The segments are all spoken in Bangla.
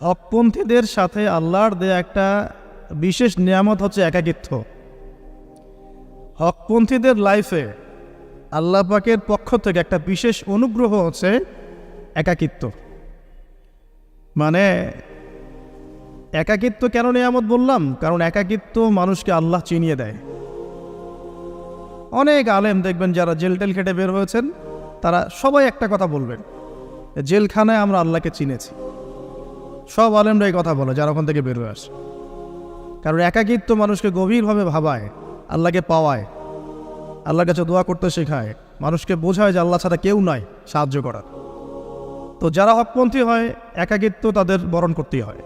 হকপন্থীদের সাথে আল্লাহর দেয়া একটা বিশেষ নিয়ামত হচ্ছে একাকিত্ব। হকপন্থীদের লাইফে আল্লাহ পাকের পক্ষ থেকে একটা বিশেষ অনুগ্রহ হচ্ছে একাকিত্ব। মানে একাকিত্ব কেন নিয়ামত বললাম? কারণ একাকিত্ব মানুষকে আল্লাহ চিনিয়ে দেয়। অনেক আলেম দেখবেন যারা জেল টেল খেটে বের হয়েছেন, তারা সবাই একটা কথা বলবেন, জেলখানায় আমরা আল্লাহকে চিনেছি। সব আলেমরা এই কথা বলে যারা ওখান থেকে বের হয়ে আসে। কারণ একাকিত্ব মানুষকে গভীরভাবে ভাবায়, আল্লাহকে পাওয়ায়, আল্লাহর কাছে দোয়া করতে শেখায়, মানুষকে বোঝায় যে আল্লাহ ছাড়া কেউ নাই সাহায্য করার। তো যারা হকপন্থী হয়, একাকিত্ব তাদের বরণ করতেই হয়।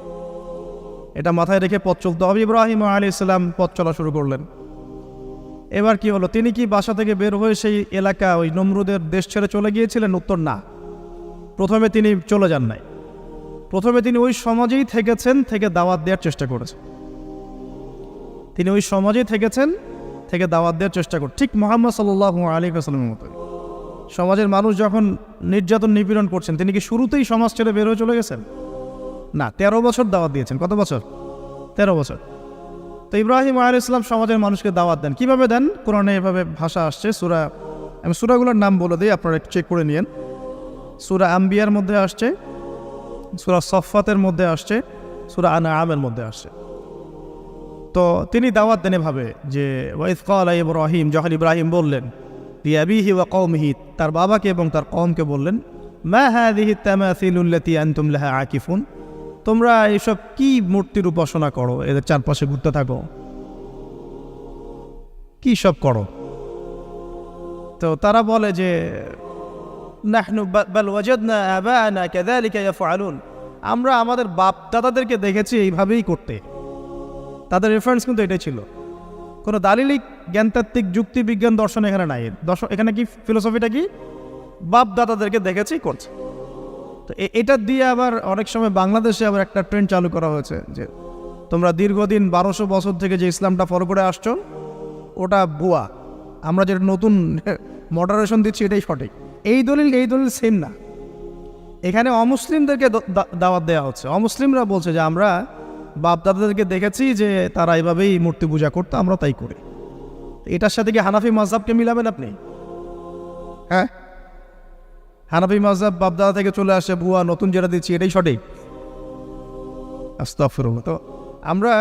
এটা মাথায় রেখে পথ চলতে হবে। ইব্রাহিম আলাইহিস সালাম পথ চলা শুরু করলেন। এবার কি হলো? তিনি কি বাসা থেকে বের হয়ে সেই এলাকা, ওই নমরুদের দেশ ছেড়ে চলে গিয়েছিলেন? উত্তর না। প্রথমে তিনি চলে যান নাই। প্রথমে তিনি ওই সমাজেই থেকেছেন, থেকে দাওয়াত দেওয়ার চেষ্টা করেছেন। তিনি ওই সমাজেই থেকেছেন, থেকে দাওয়াত দেওয়ার চেষ্টা করেন, ঠিক মুহাম্মদ সাল্লাল্লাহু আলাইহি ওয়াসাল্লামের মতো। সমাজের মানুষ যখন নির্যাতন নিপীড়ন করছেন, তিনি কি শুরুতেই সমাজ ছেড়ে বের হয়ে চলে গেছেন? না, 13 বছর দাওয়াত দিয়েছেন। কত বছর? 13 বছর। তো ইব্রাহিম আলাইহিস সালাম সমাজের মানুষকে দাওয়াত দেন। কিভাবে দেন? কোরআনে এভাবে ভাষা আসছে। আমি সূরাগুলোর নাম বলে দিই, আপনারা একটু চেক করে নিয়েন। সূরা আম্বিয়ার মধ্যে আসছে, সূরা সফফাতের মধ্যে আসছে, সূরা আনআমের মধ্যে আসছে। তো তিনি দাওয়াত দেন এভাবে যে ওয়াইজ ক্বালা ইব্রাহিম, যখন ইব্রাহিম বললেন লিআবিহি ওয়া কওমিহি, তার বাবাকে এবং তার কওমকে বললেন, মা হাযিহি তামাসিলুল্লাতী আনতুম লাহা আকিফুন, তোমরা এইসব কি মূর্তির উপাসনা করো, এদের চারপাশে ঘুরতে থাকো, কি সব করো? তো তারা বলে যে নাহনু বাল ওয়াজাদনা আবানা কাযালিকা ইয়াফআলুন, আমরা আমাদের বাপ দাদাদেরকে দেখেছি এইভাবেই করতে। তাদের রেফারেন্স কিন্তু এটাই ছিল। কোনো দালিলিক জ্ঞানতাত্ত্বিক যুক্তি বিজ্ঞান দর্শন এখানে নাই। এখানে কি ফিলোসফিটা কি? বাপ দাদাদেরকে দেখেছি করছে। তো এটা দিয়ে আবার অনেক সময় বাংলাদেশে আবার একটা ট্রেন্ড চালু করা হয়েছে যে তোমরা দীর্ঘদিন 1200 বছর থেকে যে ইসলামটা ফলো করে আসছো ওটা ভুয়া, আমরা যেটা নতুন মডারেশন দিচ্ছি এটাই সঠিক। এই দলিল সেম না। এখানে অমুসলিমদেরকে দাওয়াত দেওয়া হচ্ছে। অমুসলিমরা বলছে যে আমরা বাপ দাদাদেরকে দেখেছি যে তারা এইভাবেই মূর্তি পূজা করতো, আমরা তাই করি। এটার সাথে কি হানাফি মাযহাবকে মিলাবেন আপনি? হ্যাঁ, হানাফি মাযহাব বাপ দাদা থেকে চলে আসে, ভুয়া, নতুন যেটা দিচ্ছি এটাই সঠিক। আস্তাগফিরুল্লাহ। তো আমরা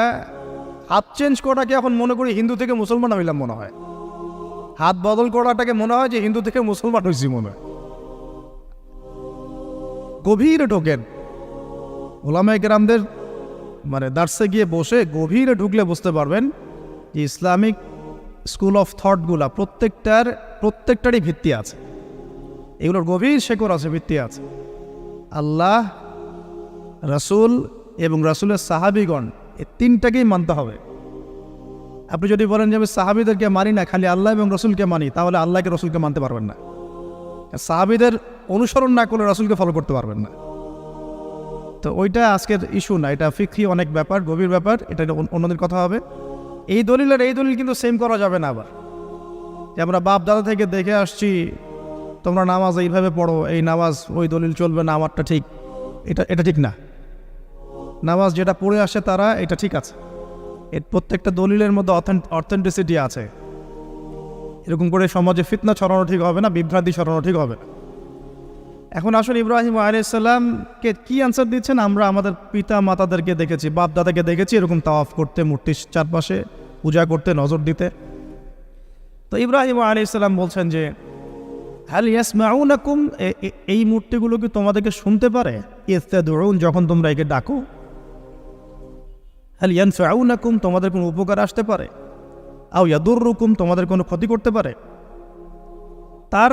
হাত চেঞ্জ করাটাকে এখন মনে করি হিন্দু থেকে মুসলমান হইলাম মনে হয়। হাত বদল করাটাকে মনে হয় যে হিন্দু থেকে মুসলমান হয়েছি মনে হয়। গভীরে ঢোকেন, ওলামায়ে কেরামদের মানে দার্সে গিয়ে বসে গভীরে ঢুকলে বুঝতে পারবেন যে ইসলামিক স্কুল অফ থটগুলা প্রত্যেকটারই ভিত্তি আছে। এগুলোর গভীর শেকড় আছে, ভিত্তি আছে। আল্লাহ, রাসূল এবং রাসূলের সাহাবীগণ, এই তিনটাকেই মানতে হবে। আপনি যদি বলেন যে আমি সাহাবীদেরকে মানি না, খালি আল্লাহ এবং রসুলকে মানি, তাহলে আল্লাহকে রসুলকে মানতে পারবেন না। সাহাবীদের অনুসরণ না করলে রসুলকে ফলো করতে পারবেন না। তো ওইটা আজকের ইস্যু না, এটা ফিকহি অনেক ব্যাপার, গভীর ব্যাপার, এটা অন্যদের কথা হবে। এই দলিল কিন্তু সেম করা যাবে না। আবার যে আমরা বাপ দাদা থেকে দেখে আসছি তোমরা নামাজ এইভাবে পড়ো, এই নামাজ ওই দলিল চলবে না, আমারটা ঠিক, এটা ঠিক না। নামাজ যেটা পড়ে আসে তারা এটা ঠিক আছে, এর প্রত্যেকটা দলিলের মধ্যে অথেন্টিসিটি আছে। এরকম করে সমাজে ফিতনা ছড়ানো ঠিক হবে না, বিভ্রান্তি ছড়ানো ঠিক হবে না। এখন আসলে ইব্রাহিম আলাইহিস সালামকে কি আনসার দিচ্ছেন? আমরা আমাদের পিতা মাতাদেরকে দেখেছি, বাপ দাদাকে দেখেছি এরকম তাওয়াফ করতে, মূর্তির চারপাশে পূজা করতে, নজর দিতে। তো ইব্রাহিম আলাইহিস সালাম বলছেন যে হাল ইয়াসমাউনাকুম, এই মূর্তিগুলো কি তোমাদেরকে শুনতে পারে? ইস্তাদউন, যখন তোমরা একে ডাকো। হাল ইয়ানফাউনাকুম, তোমাদের কোনো উপকার আসতে পারে? আও ইয়াদুররুকুম, তোমাদের কোনো ক্ষতি করতে পারে? তার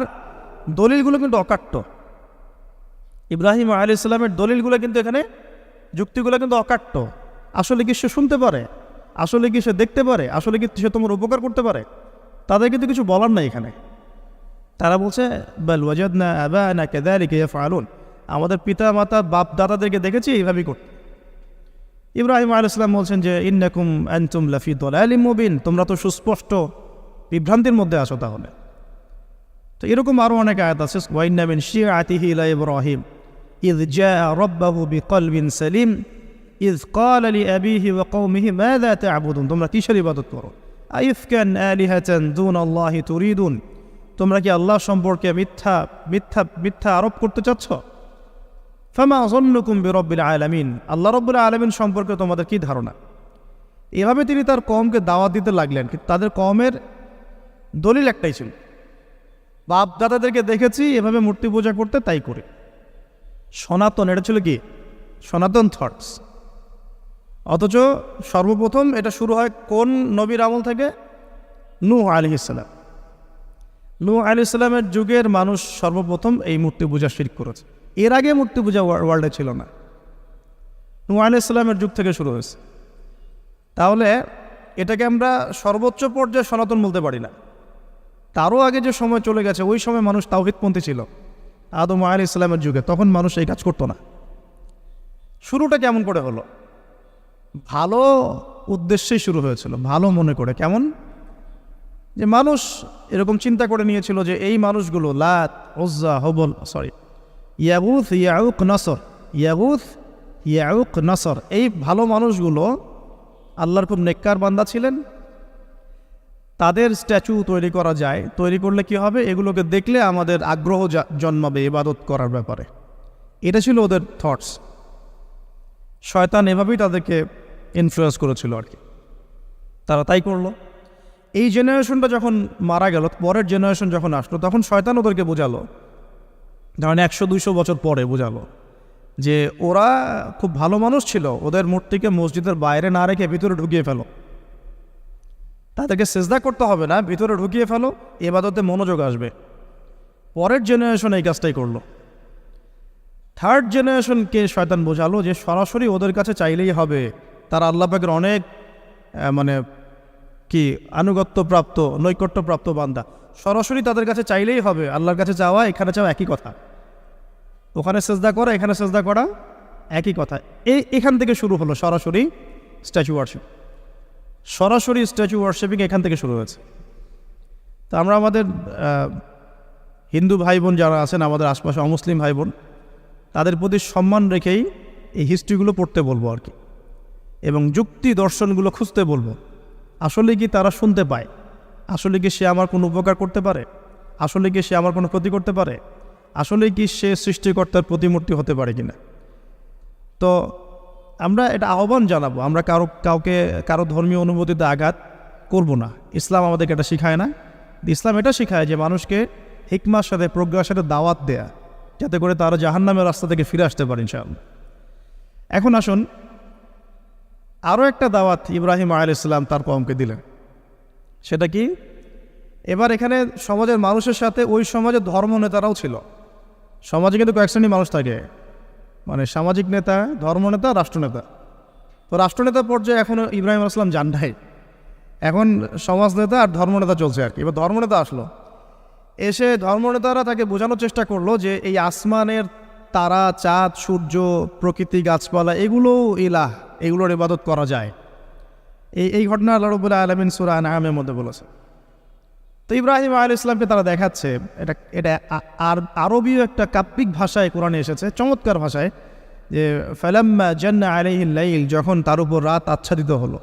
দলিলগুলো কিন্তু অকাট্য। ইব্রাহিম আলাইহিস সালামের দলিলগুলো কিন্তু এখানে, যুক্তিগুলো কিন্তু অকাট্য। আসলে কি সে শুনতে পারে? আসলে কি সে দেখতে পারে? আসলে কি সে তোমার উপকার করতে পারে? তাদের কিন্তু কিছু বলার নাই এখানে। তারা বলছে বাল ওয়াজাদনা আবানা কাযালিকা ইয়াফআলুন, আমাদের পিতা মাতা বাপ দাদাদেরকে দেখেছি এইভাবেই করতে। ইব্রাহিম আলাইহিস সালাম বলছেন যে ইন্নাকুম আনতুম লাফি দালালিম মুবিন, তোমরা তো সুস্পষ্ট বিভ্রান্তির মধ্যে আছো। তাহলে তো এরকম আরও অনেক আয়াত আছে। ওয়াইন্না মিন শিআতিহি ইলা ইব্রাহিম, ইয জাআ রাব্বাহু বিকলবিন সালিম ইয ক্বালা লিআবিহি ওয়া কওমিহি মাযা তা'বুদুন, তোমরা কিসের ইবাদত করো? আইফকান আলিহাতান দুনাল্লাহি তুরিদুন, তোমরা কি আল্লাহ সম্পর্কে মিথ্যা মিথ্যা মিথ্যা আরোপ করতে চাচ্ছ? ফামা যন্নুকুম বিরাব্বিল আলামিন, আল্লাহ রাব্বুল আলামিন সম্পর্কে তোমাদের কি ধারণা? এভাবে তিনি তার কওমকে দাওয়াত দিতে লাগলেন, কিন্তু তাদের কওমের দলিল একটাই ছিল, বাপ দাদাদেরকে দেখেছি এভাবে মূর্তি পূজা করতে, তাই করে। সনাতন, এটা ছিল কি সনাতন থটস। অথচ সর্বপ্রথম এটা শুরু হয় কোন নবীর আমল থেকে? নূহ আলাইহিস সালাম। নূহ আলাইহিস সালামের যুগের মানুষ সর্বপ্রথম এই মূর্তি পূজা শিরক করেছে। এর আগে মূর্তি পূজা ওয়ার্ল্ডে ছিল না, নূহ আলাইহিস সালামের যুগ থেকে শুরু হয়েছে। তাহলে এটাকে আমরা সর্বোচ্চ পর্যায়ে সনাতন বলতে পারি না। তারও আগে যে সময় চলে গেছে, ওই সময় মানুষ তাওহীদপন্থী ছিল। আদম আলাইহিস সালামের যুগে তখন মানুষ এই কাজ করতো না। শুরুটা কেমন করে হলো? ভালো উদ্দেশ্যেই শুরু হয়েছিল, ভালো মনে করে। কেমন? যে মানুষ এরকম চিন্তা করে নিয়েছিল যে এই মানুষগুলো লাত, উজ্জা, হবল, ইয়াগুথ, ইয়াউক, নসর, ইয়াগুথ, ইয়াউক, নসর, এই ভালো মানুষগুলো আল্লাহর খুব নেককার বান্দা ছিলেন। তাদের স্ট্যাচু তৈরি করা যায়, তৈরি করলে কি হবে? এগুলোকে দেখলে আমাদের আগ্রহ জন্মাবে ইবাদত করার ব্যাপারে। এটা ছিল ওদের থটস। শয়তান এভাবেই তাদেরকে ইনফ্লুয়েন্স করেছিল আর কি, তারা তাই করলো। এই জেনারেশনটা যখন মারা গেল, পরের জেনারেশন যখন আসলো, তখন শয়তান ওদেরকে বোঝালো, ধরেন 100-200 বছর পরে বোঝালো যে ওরা খুব ভালো মানুষ ছিল, ওদের মূর্তিকে মসজিদের বাইরে না রেখে ভিতরে ঢুকিয়ে ফেলো, তাদেরকে সেজদা করতে হবে না, ভিতরে ঢুকিয়ে ফেলো, ইবাদতে মনোযোগ আসবে। পরের জেনারেশন এই কাজটাই করলো। থার্ড জেনারেশনকে শয়তান বোঝালো যে সরাসরি ওদের কাছে চাইলেই হবে, তারা আল্লাহ পাকের অনেক আনুগত্যপ্রাপ্ত, নৈকট্যপ্রাপ্ত বান্দা, সরাসরি তাদের কাছে চাইলেই হবে। আল্লাহর কাছে চাওয়া, এখানে চাওয়া একই কথা, ওখানে সেজদা করা, এখানে সেজদা করা একই কথা। এখান থেকে শুরু হলো সরাসরি স্ট্যাচু ওয়ার্শিপ। সরাসরি স্ট্যাচু ওয়ার্শিপিং এখান থেকে শুরু হয়েছে। তো আমরা আমাদের হিন্দু ভাই বোন যারা আছেন, আমাদের আশপাশে অমুসলিম ভাই বোন, তাদের প্রতি সম্মান রেখেই এই হিস্ট্রিগুলো পড়তে বলবো আর কি, এবং যুক্তি দর্শনগুলো খুঁজতে বলবো। আসলে কি তারা শুনতে পায়? আসলে কি সে আমার কোনো উপকার করতে পারে? আসলে কি সে আমার কোনো ক্ষতি করতে পারে? আসলে কি সে সৃষ্টিকর্তার প্রতিমূর্তি হতে পারে কিনা? তো আমরা এটা আহ্বান জানাবো, আমরা কারো ধর্মীয় অনুভূতিতে আঘাত করব না। ইসলাম আমাদেরকে এটা শিখায় না। ইসলাম এটা শিখায় যে মানুষকে হিকমার সাথে, প্রজ্ঞার সাথে দাওয়াত দেয়া, যাতে করে তারা জাহান্নামের রাস্তা থেকে ফিরে আসতে পারে ইনশাআল্লাহ। এখন আসুন, আরও একটা দাওয়াত ইব্রাহিম আলাইহিস সালাম তার কওমকে দিলেন। সেটা কি? এবার এখানে সমাজের মানুষের সাথে ওই সমাজের ধর্ম নেতারাও ছিল। সমাজে কিন্তু কয়েক শ্রেণীর মানুষ থাকে, মানে সামাজিক নেতা, ধর্মনেতা, রাষ্ট্রনেতা। তো রাষ্ট্রনেতা পর্যায়ে এখনও ইব্রাহিম আলাইহিস সালাম যান নাই, এখন সমাজ নেতা আর ধর্মনেতা চলছে আর কি। এবার ধর্মনেতা আসলো, এসে ধর্মনেতারা তাকে বোঝানোর চেষ্টা করলো যে এই আসমানের তারা, চাঁদ, সূর্য, প্রকৃতি, গাছপালা, এগুলোও ইলাহ, এগুলোর ইবাদত করা যায়। এই ঘটনা আল্লাহ রাব্বুল আলামিন সূরা আনআমের মধ্যে বলেছে। তো ইব্রাহিম আলাইহিস সালামকে তারা দেখাচ্ছে, এটা আরবীয় একটা কাব্যিক ভাষায় কোরআনে এসেছে, চমৎকার ভাষায়, যে ফালাম্মা জান্না আলাইহিল লাইল, যখন তার উপর রাত আচ্ছাদিত হলো,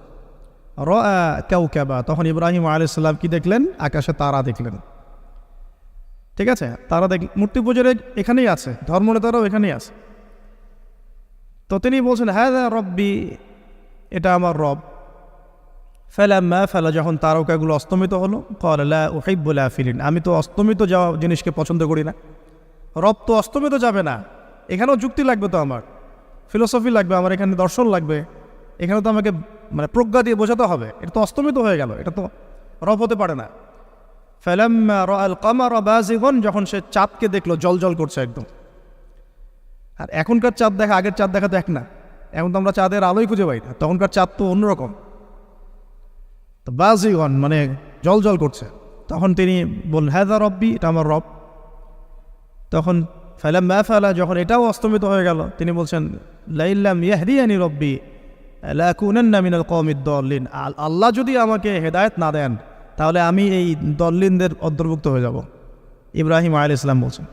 রাআ কাওকাবা, তখন ইব্রাহিম আলাইহিস সালাম কি দেখলেন? আকাশে তারা দেখলেন। ঠিক আছে, তারা মূর্তি পূজার এখানেই আছে, ধর্মনেতারাও এখানেই আছে। তো তিনি বলছেন হাযা রব্বি, এটা আমার রব। ফালাম্মা ফালা, যখন তারকাগুলো অস্তমিত হলো, ক্বালা লা উহিব্বুল আফিলিন, আমি তো অস্তমিত যাওয়া জিনিসকে পছন্দ করি না। রব তো অস্তমিত যাবে না, এখানেও যুক্তি লাগবে, তো আমার ফিলোসফি লাগবে, আমার এখানে দর্শন লাগবে, এখানে তো আমাকে প্রজ্ঞা দিয়ে বোঝাতে হবে। এটা তো অস্তমিত হয়ে গেল, এটা তো রব হতে পারে না। ফালাম্মা রাআল কামারা বাযিগান, যখন সে চাঁদকে দেখলো জলজল করছে একদম। আর এখনকার চাঁদ দেখা আগের চাঁদ দেখা তো এক না, এখন তো আমরা চাঁদের আলোই খুঁজে পাই না, তখনকার চাঁদ তো অন্যরকম। তো বাযিগান মানে জলজল করছে, তখন তিনি বললেন হাযা রব্বি, এটা আমার রব। তখন ফালাম্মা ফালা, যখন এটাও অস্তমিত হয়ে গেল, তিনি বলছেন লাইল্লাম ইয়াহদিয়ানি রব্বি লাকুনান্না মিনাল কওমিদ দাল্লিন, আল্লাহ যদি আমাকে হেদায়েত না দেন তাহলে আমি এই দল্লিনদের অন্তর্ভুক্ত হয়ে যাব। ইব্রাহিম আলাইহিস সালাম বলছেন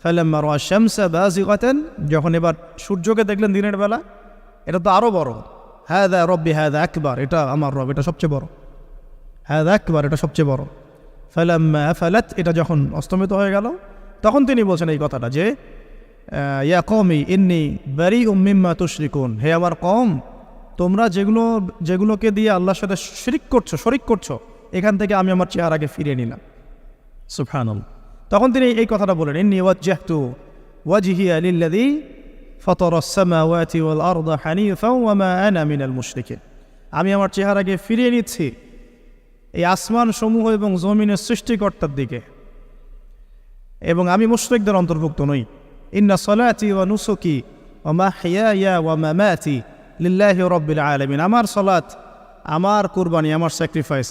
ফালাম্মা রাআ শামসা বাযিগাতান, যখন এবার সূর্যকে দেখলেন দিনের বেলা, এটা তো আরও বড়, হাযা রব্বি হাযা আকবার, এটা আমার রব, এটা সবচেয়ে বড়, হাযা আকবার, এটা সবচেয়ে বড়। ফালাম্মা আফালাত, এটা যখন অস্তমিত হয়ে গেল, তখন তিনি বলছেন এই কথাটা যে ইয়া কওমি ইন্নী বারিউম মিম্মা তুশরিকুন, হে আমার কওম, তোমরা যেগুলোকে দিয়ে আল্লাহর সাথে শরিক করছো, এখান থেকে আমি আমার চেহারাকে ফিরিয়ে নিলাম। সুবহানাল্লাহ। তখন তিনি এই কথাটা বলেন, ইন্নী ওয়াজ্জাহতু ওয়াজহিয়া লিল্লাযী ফাতারাস সামাওয়াতি ওয়াল আরদা হানিফাও ওয়া মা আনা মিনাল মুশরিকিন, আমি আমার চেহারাকে ফিরিয়ে নিচ্ছি এই আসমান সমূহ এবং জমিনের সৃষ্টিকর্তার দিকে, এবং আমি মুশরিকদের অন্তর্ভুক্ত নই। ইন্না সলাতি ওয়া নুসুকি ওয়া মাহইয়ায়া ওয়া মামাতি লিল্লাহি রাব্বিল আলামিন, আমার সলাত, আমার কুরবানি, আমার স্যাক্রিফাইস,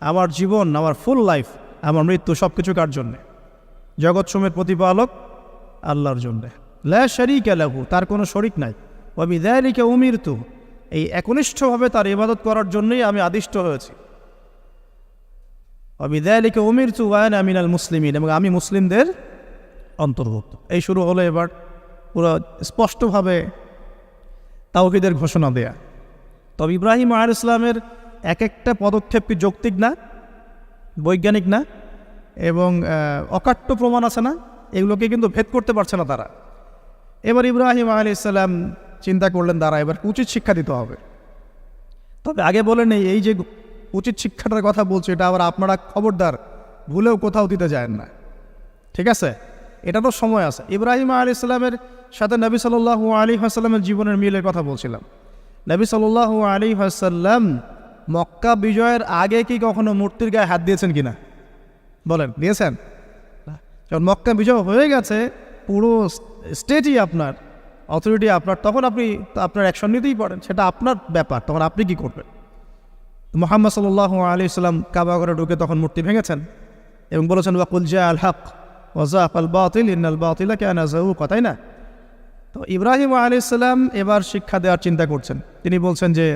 আমার জীবন, আমার ফুল লাইফ, আমার মৃত্যু, সব কিছু কার জন্যে? জগৎসমূহের প্রতিপালক আল্লাহর জন্যে। লা শারীকা লাহু, তার কোনো শরিক নাই। ওয়া বিযালিকা উমিরতু, এই একনিষ্ঠভাবে তার ইবাদত করার জন্যই আমি আদিষ্ট হয়েছি। ওয়া বিযালিকা উমিরতু ওয়া আনা মিনাল মুসলিমিন, এবং আমি মুসলিমদের অন্তর্ভুক্ত। এই শুরু হলো এবার পুরো স্পষ্টভাবে তাওহীদের ঘোষণা দেয়া। তবে ইব্রাহিম আলাইহিস সালামের এক একটা পদক্ষেপ কি যৌক্তিক না, বৈজ্ঞানিক না, এবং অকাট্য প্রমাণ আছে না, এগুলোকে কিন্তু ভেদ করতে পারছে না তারা। এবার ইব্রাহিম আলাইহিস সালাম চিন্তা করলেন, দ্বারা এবার উচিত শিক্ষা দিতে হবে। তবে আগে বলে নেই, এই যে উচিত শিক্ষাটার কথা বলছে, এটা আবার আপনারা খবরদার ভুলেও কোথাও দিতে যায় না, ঠিক আছে? এটা তো সময় আছে। ইব্রাহিম আলাইহিস সালামের সাথে নবী সাল্লাল্লাহু আলাইহি ওয়াসাল্লামের জীবনের মিলের কথা বলছিলাম। নবী সাল্লাল্লাহু আলাইহি ওয়াসাল্লাম মক্কা বিজয়ের আগে কি কখনো মূর্তির গায়ে হাত দিয়েছেন কিনা বলেন? দিয়েছেন? যখন মক্কা বিজয় হয়ে গেছে, পুরো স্টেটই আপনার, অথরিটি আপনার, তখন আপনি আপনার অ্যাকশন নিতেই পারেন, সেটা আপনার ব্যাপার, তখন আপনি কি করবেন? মুহাম্মদ সাল্লাল্লাহু আলাইহি ওয়াসাল্লাম কাবা ঘরে ঢুকে তখন মূর্তি ভেঙেছেন এবং বলেছেন ওয়াকুল জাআল হক ওয়া যাহাকাল বাতিল ইন্নাল বাতিলা কানা যাহুকা, তাই না? তো ইব্রাহিম আলাইহিস সালাম এবার শিক্ষা দেওয়ার চিন্তা করছেন। তিনি বলছেন যে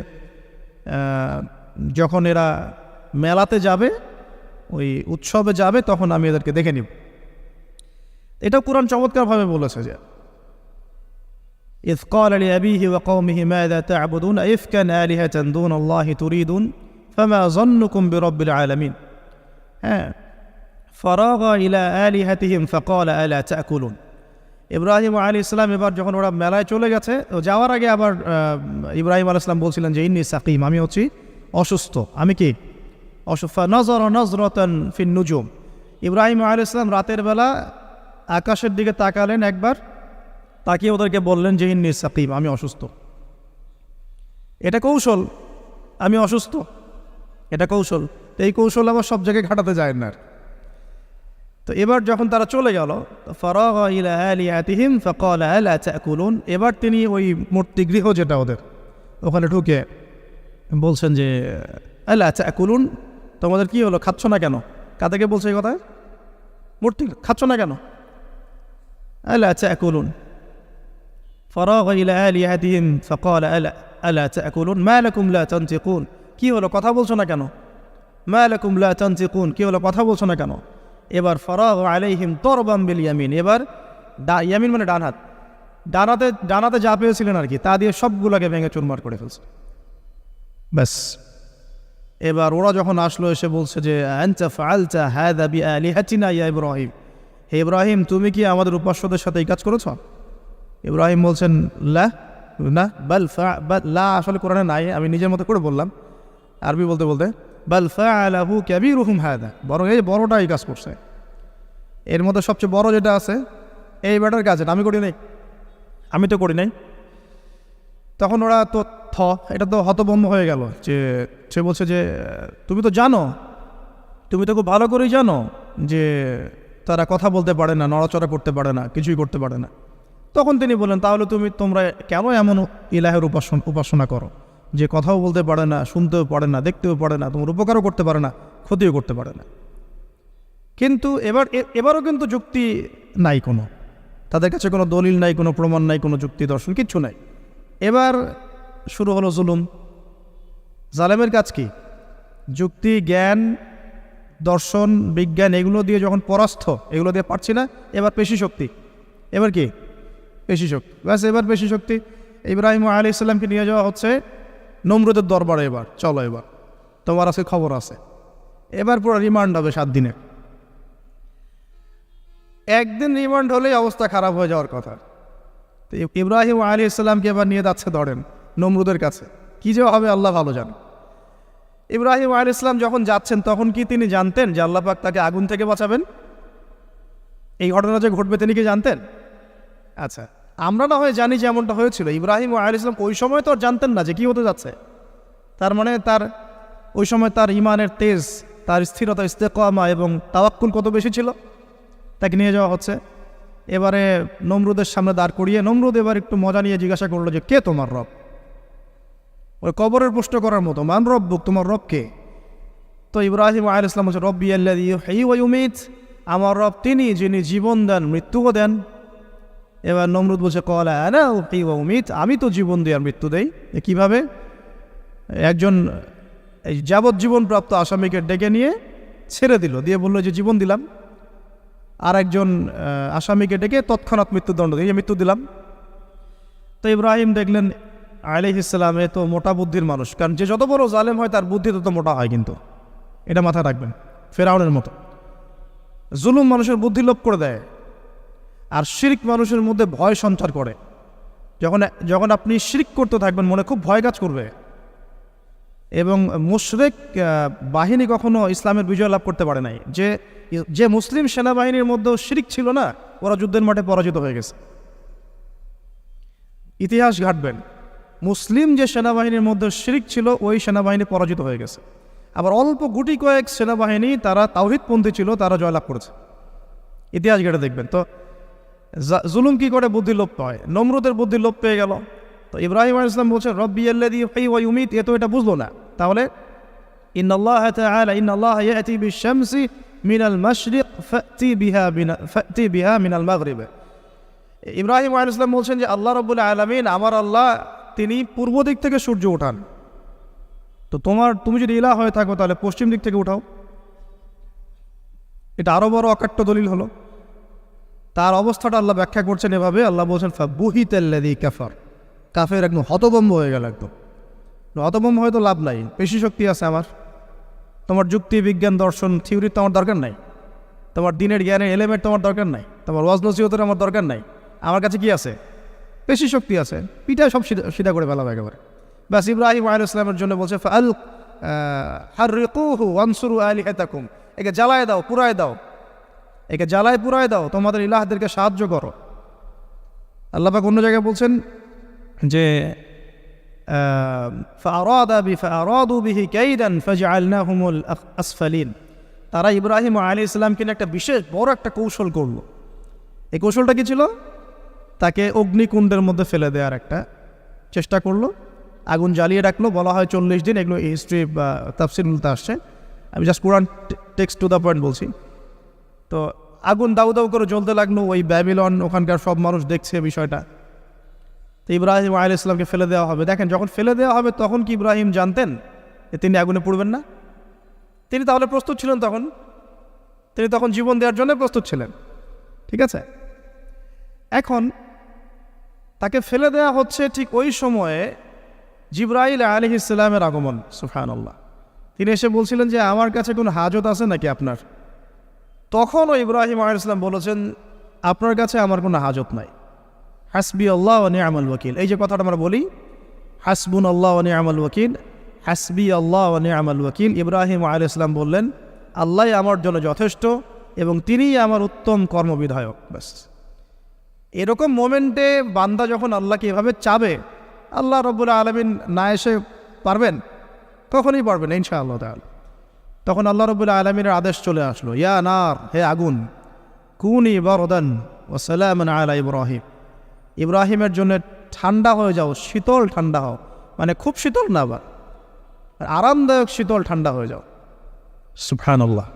যখন এরা মেলাতে যাবে, ওই উৎসবে যাবে, তখন আমি এদেরকে দেখে নিব। এটাও কুরআন চমৎকারভাবে বলেছে যে ইয ক্বালা লিআবিহি ওয়া কওমিহি মাযা তা'বুদুন আইফকান আলিহাতান দুনাল্লাহি তুরিদুন ফামা যান্নুকুম বিরাব্বিল আলামিন। হ্যাঁ, ফারাগা ইলা আলিহাতিহিম ফাকালা আলা তা'কুলুন। ইব্রাহিম আলাইহিস সালাম এবার যখন ওরা মেলায় চলে গেছে, যাওয়ার আগে আবার ইব্রাহিম আলাইহিস সালাম বলছিলেন যে ইন্নী সাকিম, আমি হচ্ছি অসুস্থ। আমি কি অসুস্থ? নজরা নজরাতান ফিন নুজুম, ইব্রাহিম আলাইহিস সালাম রাতের বেলা আকাশের দিকে তাকালেন একবার, তাকিয়ে ওদেরকে বললেন যে ইন্নী সাকিম, আমি অসুস্থ। এটা কৌশল, আমি অসুস্থ, এটা কৌশল। তো এই কৌশল আবার সব জায়গায় ঘাটাতে যায় না। তো এবার যখন তারা চলে গেল, ফারাগা ইলা আলিহাতিহিম ফাকালা আলা তা'কুলুন, এবার তিনি ওই মূর্তিগৃহ যেটা ওদের, ওখানে ঢুকে বলছেন যে আলা তা'কুলুন, তোমাদের কি হলো, খাচ্ছ না কেন? কাদেরকে বলছে এই কথা? মূর্তি, খাচ্ছ না কেন? আলা তা'কুলুন। ফারাগা ইলা আলিহাতিহিম ফাকালা আলা তা'কুলুন মা লাকুম লা তানতিকুন, কি হলো, কথা বলছো না কেন? মা লাকুম লা তানতিকুন, কি হলো, কথা বলছো না কেন? এবার ফারাগা আলাইহিম দরবাম বিল ইয়ামিন, এবার ইয়ামিন মানে ডান হাত, ডানাতে যা পেয়েছিলেন আর কি, তা দিয়ে সবগুলোকে ভেঙে চুরমার করে ফেলছে। ব্যাস, এবার ওরা যখন আসলো, এসে বলছে যে আনতা ফাআলতা হাযা বিআলিহাতিনা ইয়া ইব্রাহিম, হে ইব্রাহিম, তুমি কি আমাদের উপাস্যদের সাথে এই কাজ করেছো? ইব্রাহিম বলছেন লা, না, লা আসলে কোরআনে নাই, আমি নিজের মতো করে বললাম আরবি বলতে বলতে। বাল ফাআলাহু কাবীরুহুম হাযা, বরং এই বড়টা এই কাজ করছে, এর মধ্যে সবচেয়ে বড় যেটা আছে এই ব্যাটার কাজ, আমি করি নাই, আমি তো করি নাই। তখন ওরা তো এটা তো হতভম্ব হয়ে গেল, যে সে বলছে যে তুমি তো জানো, তুমি তো খুব ভালো করেই জানো যে তারা কথা বলতে পারে না, নড়াচড়া করতে পারে না, কিছুই করতে পারে না। তখন তিনি বললেন, তাহলে তোমরা কেন এমন ইলাহের উপাসনা করো যে কথাও বলতে পারে না, শুনতেও পারে না, দেখতেও পারে না, তোমার উপকারও করতে পারে না, ক্ষতিও করতে পারে না? কিন্তু এবারও কিন্তু যুক্তি নাই, কোনো তাদের কাছে কোনো দলিল নাই, কোনো প্রমাণ নাই, কোনো যুক্তি দর্শন কিচ্ছু নাই। এবার শুরু হলো জুলুম। জালেমের কাজ কি? যুক্তি, জ্ঞান, দর্শন, বিজ্ঞান এগুলো দিয়ে যখন পরাস্ত, এগুলো দিয়ে পারছি না, এবার পেশি শক্তি, এবার কি পেশি শক্তি, ব্যাস এবার পেশি শক্তি। ইব্রাহিম আলাইহিস সালামকে নিয়ে যাওয়া হচ্ছে নমরুদের দরবারে। এবার চলো, এবার তোমার আজকে খবর আছে। এবার পুরো রিমান্ড হবে 7 দিনে। একদিন রিমান্ড হলেই অবস্থা খারাপ হয়ে যাওয়ার কথা। তো ইব্রাহিম আলাইহিস সালামকে এবার নিয়ে যাচ্ছে ধরেন নমরুদের কাছে। কি যে হবে আল্লাহ ভালো জান। ইব্রাহিম আলাইহিস সালাম যখন যাচ্ছেন তখন কি তিনি জানতেন যে আল্লাহ পাক তাকে আগুন থেকে বাঁচাবেন? এই ঘটনা যে ঘটবে তিনি কি জানতেন? আচ্ছা, আমরা না হয় জানি যে এমনটা হয়েছিল। ইব্রাহিম আলাইহিস সালাম ওই সময় তো আর জানতেন না যে কী হতে যাচ্ছে। তার মানে তার ওই সময় তার ইমানের তেজ, তার স্থিরতা, ইস্তেকামা এবং তাওয়াক্কুল কত বেশি ছিল। তাকে নিয়ে যাওয়া হচ্ছে এবারে নমরুদের সামনে দাঁড় করিয়ে। নমরুদ এবার একটু মজা নিয়ে জিজ্ঞাসা করলো যে কে তোমার রব? ওই কবরের প্রশ্ন করার মতো, মান রব্বুক, তোমার রব কে? তো ইব্রাহিম আলাইহিস সালাম বলছে রব্বি আল্লাযী ইউহয়ী ওয়া ইউমীত, আমার রব তিনি যিনি জীবন দেন মৃত্যুও দেন। এবার নমরুদ বলছে ক্বালা আনা উহয়ী ওয়া উমীত, আমি তো জীবন দিই আর মৃত্যু দেই। কীভাবে? একজন এই যাবজ্জীবনপ্রাপ্ত আসামিকে ডেকে নিয়ে ছেড়ে দিল, দিয়ে বললো যে জীবন দিলাম। আর একজন আসামিকে ডেকে তৎক্ষণাৎ মৃত্যুদণ্ড দিয়ে মৃত্যু দিলাম। তো ইব্রাহিম দেখলেন আলাইহিস সালাম এ তো মোটা বুদ্ধির মানুষ, কারণ যে যত বড় জালেম হয় তার বুদ্ধি তত মোটা হয়, কিন্তু এটা মাথায় রাখবেন। ফেরাউনের মতো জুলুম মানুষের বুদ্ধি লোপ করে দেয়, আর শিরক মানুষের মধ্যে ভয় সঞ্চার করে। যখন আপনি শিরক করতে থাকবেন মনে খুব ভয় কাজ করবে। এবং মুশরিক বাহিনী কখনো ইসলামের বিজয় লাভ করতে পারে নাই। যে মুসলিম সেনাবাহিনীর মধ্যেও শিরক ছিল না, ওরা যুদ্ধের মাঠে পরাজিত হয়ে গেছে। ইতিহাস ঘাটবেন, মুসলিম যে সেনাবাহিনীর মধ্যে শিরক ছিল ওই সেনাবাহিনী পরাজিত হয়ে গেছে। আবার অল্প গুটি কয়েক সেনাবাহিনী তারা তাওহীদপন্থী ছিল, তারা জয়লাভ করেছে। ইতিহাস ঘেটে দেখবেন। তো জুলুম কি করে বুদ্ধি লোপ পায়? নমরুদের বুদ্ধি লোপ পেয়ে গেল। তো ইব্রাহিম আলাইহিস সালাম বলছেন রব্বি আল্লাযী ইউহয়ী ওয়া ইউমীত, এ তো এটা বুঝলো না। তাহলে ইন্নাল্লাহা তাআলা ইন্নাল্লাহা ইয়াতি বিশ-শামসি মিনাল মাশরিক ফাতি বিহা মিনাল মাগরিব। ইব্রাহিম আলাইহিস সালাম বলছেন যে আল্লাহ রাব্বুল আলামিন, আমার আল্লাহ, তিনি পূর্ব দিক থেকে সূর্য ওঠান। তো তুমি যদি ইলাহ হয়ে থাকো তাহলে পশ্চিম দিক থেকে উঠাও। এটা আরো বড় অকাট্য দলিল হলো। তার অবস্থাটা আল্লাহ ব্যাখ্যা করছেন এভাবে। আল্লাহ বলছেন ফাবুহিতাল্লাযী কাফার, কাফের একদম হতভম্ব হয়ে গেল। একদম হতভম্ব হয়তো লাভ নাই, পেশি শক্তি আছে আমার। তোমার যুক্তি, বিজ্ঞান, দর্শন, থিওরি তো আমার দরকার নাই। তোমার দিনের জ্ঞানের এলিমেন্ট তোমার দরকার নাই। তোমার ওয়াজ নসিহতের আমার দরকার নাই। আমার কাছে কি আছে? পেশি শক্তি আছে। পিঠায় সব সিধা করে ফেলাবে একেবারে। ব্যাস ইব্রাহিম আলাইহিস সালামের জন্য বলছে ফাআল হাররিকুহু ওয়ানসুরু আলিহাতাকুম, একে জ্বালায় দাও, পুরায় দাও, একে জ্বালায় পুরায় দাও, তোমাদের ইলাহদেরকে সাহায্য করো। আল্লাহ পাক অন্য জায়গায় বলছেন যে ফাআরাদু বিহি কাইদান ফাজআলনাহুমুল আসফালিন, তারা ইব্রাহিম আলাইহিস সালামকে নিয়ে একটা বিশেষ বড় একটা কৌশল করলো। এই কৌশলটা কি ছিল? তাকে অগ্নিকুণ্ডের মধ্যে ফেলে দেওয়ার একটা চেষ্টা করলো, আগুন জ্বালিয়ে রাখলো। বলা হয় 40 দিন, এগুলো হিস্ট্রি বা তাফসীরগুলোতে আসছে। আমি just Quran text to the point বলছি। তো আগুন দাউ দাউ করে জ্বলতে লাগলো। ওই ব্যাবিলন, ওখানকার সব মানুষ দেখছে বিষয়টা। তো ইব্রাহিম আলাইহিস সালামকে ফেলে দেওয়া হবে। দেখেন, যখন ফেলে দেওয়া হবে তখন কি ইব্রাহিম জানতেন যে তিনি আগুনে পড়বেন না? তিনি তাহলে প্রস্তুত ছিলেন। তিনি তখন জীবন দেওয়ার জন্য প্রস্তুত ছিলেন। ঠিক আছে, এখন তাকে ফেলে দেওয়া হচ্ছে। ঠিক ওই সময়ে জিবরাইল আলাইহিস সালামের আগমন। সুবহানাল্লাহ। তিনি এসে বলছিলেন যে আমার কাছে কোনো হাজত আছে নাকি আপনার? তখনও ইব্রাহিম আলাইহিস সালাম বলেছেন আপনার কাছে আমার কোনো হাজত নাই। হাসবি আল্লাহ ওয়া নি'মাল ওয়াকিল, এই যে কথাটা আমরা বলি, হাসবুনাল্লাহ ওয়া নি'মাল ওয়াকিল, হাসবি আল্লাহ ওয়া নি'মাল ওয়াকিল। ইব্রাহিম আলাইহিস সালাম বললেন আল্লাহই আমার জন্য যথেষ্ট এবং তিনিই আমার উত্তম কর্মবিধায়ক। ব্যাস, এরকম মোমেন্টে বান্দা যখন আল্লাহকে এভাবে চাবে, আল্লাহ রাব্বুল আলামিন না এসে পারবেন? কখনই পারবেন ইনশাআল্লাহ তাআলা। তখন আল্লাহ রাব্বুল আলামিনের আদেশ চলে আসলো, ইয়া নার, হে আগুন, কুনি বারদান ওয়া সালামান আলা ইব্রাহিম, ইব্রাহিমের জন্য ঠান্ডা হয়ে যাও, শীতল ঠান্ডা হও। মানে খুব শীতল না, আবার আরামদায়ক শীতল ঠান্ডা হয়ে যাও। সুবহানাল্লাহ।